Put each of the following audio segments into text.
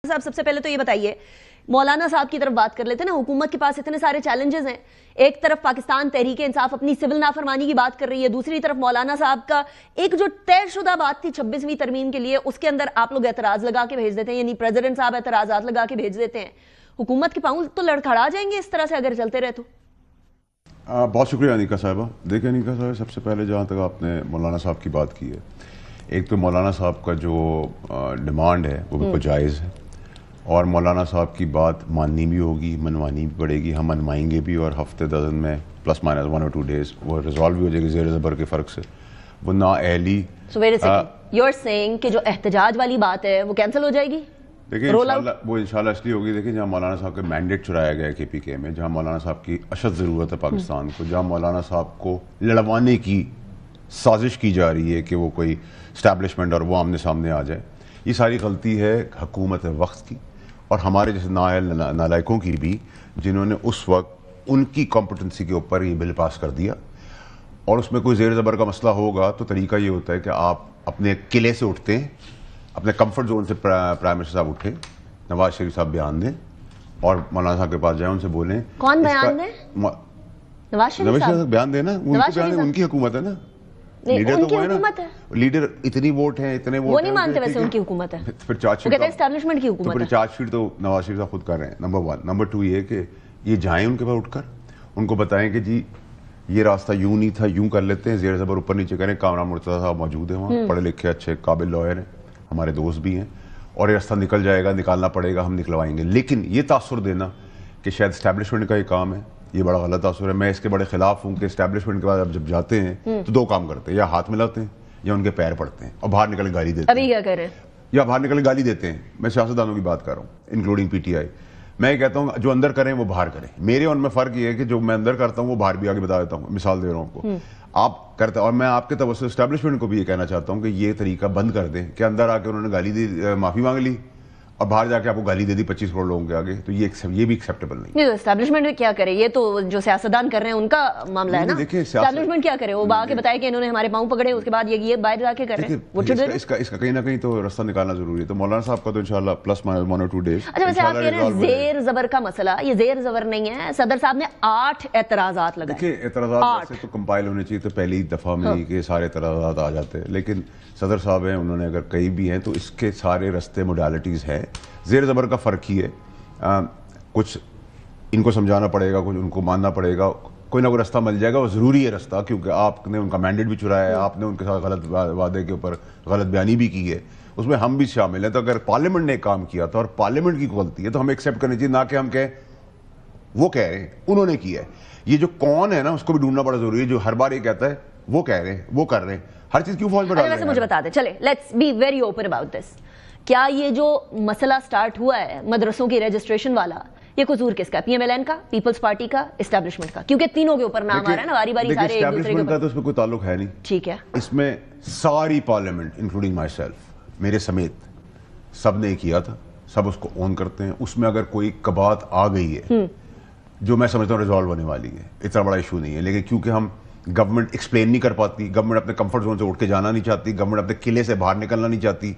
صاحب سب سے پہلے تو یہ بتائیے، مولانا صاحب کی طرف بات کر لیتے ہیں نا، حکومت کے پاس اتنے سارے چیلنجز ہیں. ایک طرف پاکستان تحریک انصاف اپنی سول نافرمانی کی بات کر رہی ہے، دوسری طرف مولانا صاحب کا ایک جو طے شدہ بات تھی 26ویں ترمیم کے لیے، اس کے اندر آپ لوگ اعتراض لگا کے بھیج دیتے ہیں، یعنی پریزیڈنٹ صاحب اعتراضات لگا کے بھیج دیتے ہیں. حکومت کے پاؤں تو لڑکھڑا جائیں گے اس طرح سے اگر چلتے رہے تو. بہت شکریہ انیکا صاحبہ. دیکھیں انیکا صاحب، سب سے پہلے جہاں تک آپ نے مولانا صاحب کی بات کی ہے، ایک تو مولانا صاحب کا جو ڈیمانڈ ہے وہ بالکل جائز ہے، اور مولانا صاحب کی بات ماننی بھی ہوگی، منوانی بھی پڑے گی، ہم منوائیں گے بھی، اور ہفتے دن میں پلس مائنس 1 اور 2 days وہ ریزالو بھی ہو جائے گی زیر زبر کے فرق سے. وہ نااہلی یو آر سیئنگ کہ جو احتجاج والی بات ہے وہ کینسل ہو جائے گی. دیکھیں انشاءاللہ وہ انشاءاللہ اس لیے ہوگی. دیکھیں جہاں مولانا صاحب کا مینڈیٹ چرایا گیا ہے KPK میں، جہاں مولانا صاحب کی اشد ضرورت ہے پاکستان کو، جہاں مولانا صاحب کو لڑوانے کی سازش کی جا رہی ہے کہ وہ کوئی اسٹیبلشمنٹ اور وہ آمنے سامنے آ جائے، یہ ساری غلطی ہے حکومت وقت کی اور ہمارے جیسے نااہل نالائکوں کی بھی، جنہوں نے اس وقت ان کی کمپٹنسی کے اوپر یہ بل پاس کر دیا. اور اس میں کوئی زیر زبر کا مسئلہ ہوگا تو طریقہ یہ ہوتا ہے کہ آپ اپنے قلعے سے اٹھتے ہیں، اپنے کمفرٹ زون سے پرائم منسٹر صاحب اٹھیں، نواز شریف صاحب بیان دیں اور مولانا صاحب کے پاس جائیں، ان سے بولیں. کون بیان دیں؟ نواز شریف صاحب بیان دیں نا، ان کی حکومت ہے نا، لیڈر تو وہ ہے نا، لیڈر اتنی ووٹ ہیں، اتنے ووٹ، وہ نہیں مانتے ویسے ان کی حکومت ہے، پھر چارج شیٹ اسٹیبلشمنٹ کی حکومت ہے. چارج شیٹ تو نواز شریف صاحب خود کر رہے ہیں. نمبر 1. نمبر 2 یہ کہ یہ جائیں ان کے پاس اٹھ کر، ان کو بتائیں کہ جی یہ راستہ یوں نہیں تھا، یوں کر لیتے ہیں، زیر زبر اوپر نیچے کریں. کامران مرتضیٰ صاحب موجود ہیں وہاں، پڑھے لکھے اچھے قابل لائر ہیں، ہمارے دوست بھی ہیں، اور یہ راستہ نکل جائے گا، نکالنا پڑے گا، ہم نکلوائیں گے. لیکن یہ تاثر دینا کہ شاید اسٹیبلشمنٹ کا یہ کام ہے، یہ بڑا غلط تاثر ہے. میں اس کے بڑے خلاف ہوں کہ اسٹیبلشمنٹ کے بعد آپ جب جاتے ہیں تو 2 کام کرتے ہیں، یا ہاتھ ملاتے ہیں یا ان کے پیر پڑتے ہیں اور باہر نکل گالی دیتے ہیں. ابھی کیا کریں؟ یا باہر نکل گالی دیتے ہیں. میں سیاستدانوں کی بات کر رہا ہوں انکلوڈنگ PTI. میں یہ کہتا ہوں جو اندر کریں وہ باہر کریں. میرے اور ان میں فرق یہ ہے کہ جو میں اندر کرتا ہوں وہ باہر بھی آگے بتا دیتا ہوں. مثال دے رہا ہوں آپ کو، آپ کرتے، اور میں آپ کے توسط اسٹیبلشمنٹ کو بھی یہ کہنا چاہتا ہوں کہ یہ طریقہ بند کر دیں کہ اندر آ کے انہوں نے گالی دی، معافی مانگ لی، اور باہر جا کے آپ کو گالی دے دی 25 کروڑ لوگوں کے آگے. تو یہ بھی ایکسیپٹیبل نہیں. اسٹیبلشمنٹ میں کیا کرے؟ یہ تو جو سیاستدان کر رہے ہیں ان کا معاملہ ہے نا. اسٹیبلشمنٹ کیا کرے؟ وہ با کے بتائے کہ انہوں نے ہمارے پاؤں پکڑے، اس کے بعد یہ باہر جا کے کر رہے ہیں. اس کا کہیں نہ کہیں تو راستہ نکالنا ضروری ہے. تو مولانا صاحب کا تو انشاءاللہ پلس مائنس 1 اور 2 days. اچھا ویسے آپ کہہ رہے ہیں زیر زبر کا مسئلہ، یہ زیر زبر نہیں ہے. صدر صاحب نے 8 اعتراضات لگائے. دیکھیں اعتراضات سے تو کمپائل ہونے چاہیے، تو پہلی دفعہ میں کہ سارے اعتراضات آ جاتے ہیں. لیکن صدر صاحب ہیں، انہوں نے اگر کئی بھی ہیں تو اس کے سارے رستے موڈیلٹیز ہیں. زیر زبر کا فرق ہی ہے، کچھ ان کو سمجھانا پڑے گا، کچھ ان کو ماننا پڑے گا، کوئی نہ کوئی راستہ مل جائے گا. وہ ضروری ہے راستہ، کیونکہ آپ نے ان کا مینڈیٹ بھی چرایا ہے، آپ نے ان کے ساتھ غلط وعدے کے اوپر غلط بیانی بھی کی ہے، اس میں ہم بھی شامل ہیں. تو اگر پارلیمنٹ نے کام کیا تھا اور پارلیمنٹ کی غلطی ہے تو ہمیں ایکسیپٹ کرنی چاہیے، نہ کہ ہم کہیں وہ کہہ رہے ہیں انہوں نے کیا ہے. یہ جو کون ہے نا اس کو بھی ڈھونڈنا بڑا ضروری ہے، جو ہر بار یہ کہتا ہے وہ کہہ رہے ہیں، وہ کر رہے ہیں، ہر چیز کیوں فوج میں ڈال رہے ہیں. ویسے مجھے بتا دیں، چلے let's be very open about this. کیا یہ جو مسئلہ سٹارٹ ہوا ہے مدرسوں کی رجسٹریشن والا، یہ قصور کس کا؟ PMLN کا، پیپلز پارٹی کا، اسٹیبلشمنٹ کا؟ کیونکہ تینوں کے اوپر نام آ رہا ہے نا، باری باری سارے ایک دوسرے کے اوپر. تو اس میں کوئی تعلق ہے نہیں. ٹھیک ہے، اس میں ساری پارلیمنٹ انکلوڈنگ مائی سیلف، میرے سمیت سب نے کیا تھا، سب اس کو اون کرتے ہیں. اس میں اگر کوئی کبات آ گئی ہے جو میں سمجھتا ہوں ریزالو ہونے والی ہے، اتنا بڑا ایشو نہیں ہے. لیکن کیونکہ ہم گورنمنٹ ایکسپلین نہیں کر پاتی، گورنمنٹ اپنے کمفرٹ زون سے اٹھ کے جانا نہیں چاہتی، گورنمنٹ اپنے قلعے سے باہر نکلنا نہیں چاہتی،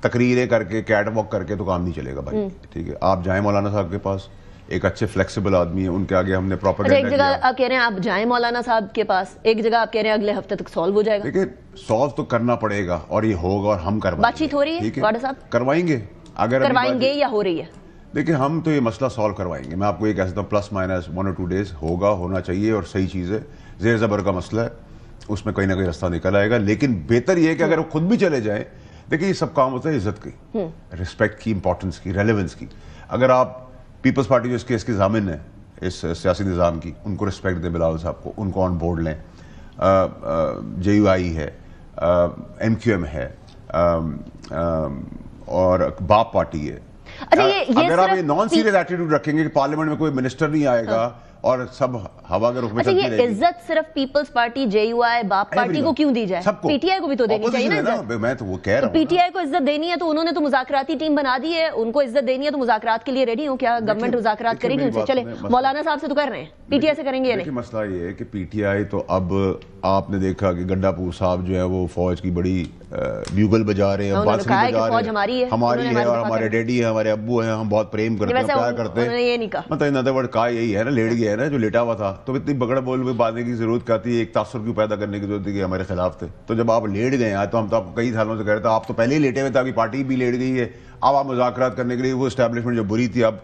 تقریریں کر کے کیٹ واک کر کے تو کام نہیں چلے گا بھائی. ٹھیک ہے، آپ جائیں مولانا صاحب کے پاس، ایک اچھے فلیکسیبل آدمی ہیں، ان کے آگے ہم نے پروپیگنڈا ایک جگہ آپ کہہ رہے ہیں آپ جائیں مولانا صاحب کے پاس، ایک جگہ آپ کہہ رہے ہیں اگلے ہفتے تک سالو ہو جائے گا. دیکھیں سالو تو کرنا پڑے گا اور یہ ہوگا اور ہم کروائیں گے. بات چیت ہو رہی ہے واڈا صاحب؟ کروائیں گے. اگر کروائیں گے یا ہو رہی ہے؟ دیکھیں ہم تو یہ مسئلہ سالو کروائیں گے. میں آپ کو یہ کہہ سکتا ہوں پلس مائنس 1 اور 2 days ہوگا، ہونا چاہیے، اور صحیح چیز ہے. زیر زبر کا مسئلہ ہے، اس میں کہیں نہ کہیں راستہ نکل آئے گا. لیکن بہتر یہ ہے کہ اگر وہ خود بھی چلے جائیں. دیکھیں یہ سب کام ہوتا ہے عزت کی، رسپیکٹ کی، امپورٹنس کی، ریلیونس کی. اگر آپ پیپلز پارٹی جو اس کیس کی ضامن ہے اس سیاسی نظام کی، ان کو رسپیکٹ دیں، بلاول صاحب کو، ان کو آن بورڈ لیں. JUI ہے، MQM ہے، اور باپ پارٹی ہے. اگر آپ یہ نان سیریس ایٹیٹیوڈ رکھیں گے کہ پارلیمنٹ میں کوئی منسٹر نہیں آئے گا اور سب ہوا کے رخ میں چلتی رہے گی. یہ عزت صرف پیپلز پارٹی، JUI، باپ پارٹی کو کیوں دی جائے؟ PTI کو بھی تو دینی چاہیے نا. میں تو وہ کہہ رہا ہوں PTI کو عزت دینی ہے تو انہوں نے تو مذاکراتی ٹیم بنا دی ہے، ان کو عزت دینی ہے تو مذاکرات کے لیے ریڈی ہوں. کیا گورنمنٹ مذاکرات کرے گی ان سے؟ چلے مولانا صاحب سے تو کر رہے ہیں، PTI سے کریں گے یا نہیں؟ مسئلہ یہ ہے کہ PTI تو اب آپ نے دیکھا کہ گڈا پور صاحب جو ہے وہ فوج کی بڑی بیوگل بجا رہے ہیں، بانسری بجا رہے ہیں، ہماری ہے اور ہمارے ڈیڈی ہیں، ہمارے ابو ہیں، ہم بہت پریم کرتے ہیں، پیار کرتے ہیں. مطلب ان ادر ورڈ کہا یہی ہے نا، لیٹ گیا ہے نا جو لیٹا ہوا تھا. تو اتنی بگڑ بول میں باتیں کی ضرورت کیا تھی، ایک تاثر کیوں پیدا کرنے کی ضرورت تھی کہ ہمارے خلاف تھے. تو جب آپ لیٹ گئے ہیں تو ہم تو آپ کو کئی سالوں سے کہہ رہے تھے، آپ تو پہلے ہی لیٹے ہوئے تھے، آپ کی پارٹی بھی لیٹ گئی ہے. اب آپ مذاکرات کرنے کے لیے وہ اسٹیبلشمنٹ جو بری تھی اب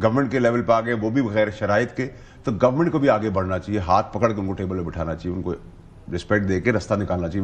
گورنمنٹ کے لیول پہ آ گئے، وہ بھی بغیر شرائط کے. تو گورنمنٹ کو بھی آگے بڑھنا چاہیے، ہاتھ پکڑ کے ان کو ٹیبل پہ بٹھانا چاہیے، ان کو رسپیکٹ دے کے رستہ نکالنا چاہیے.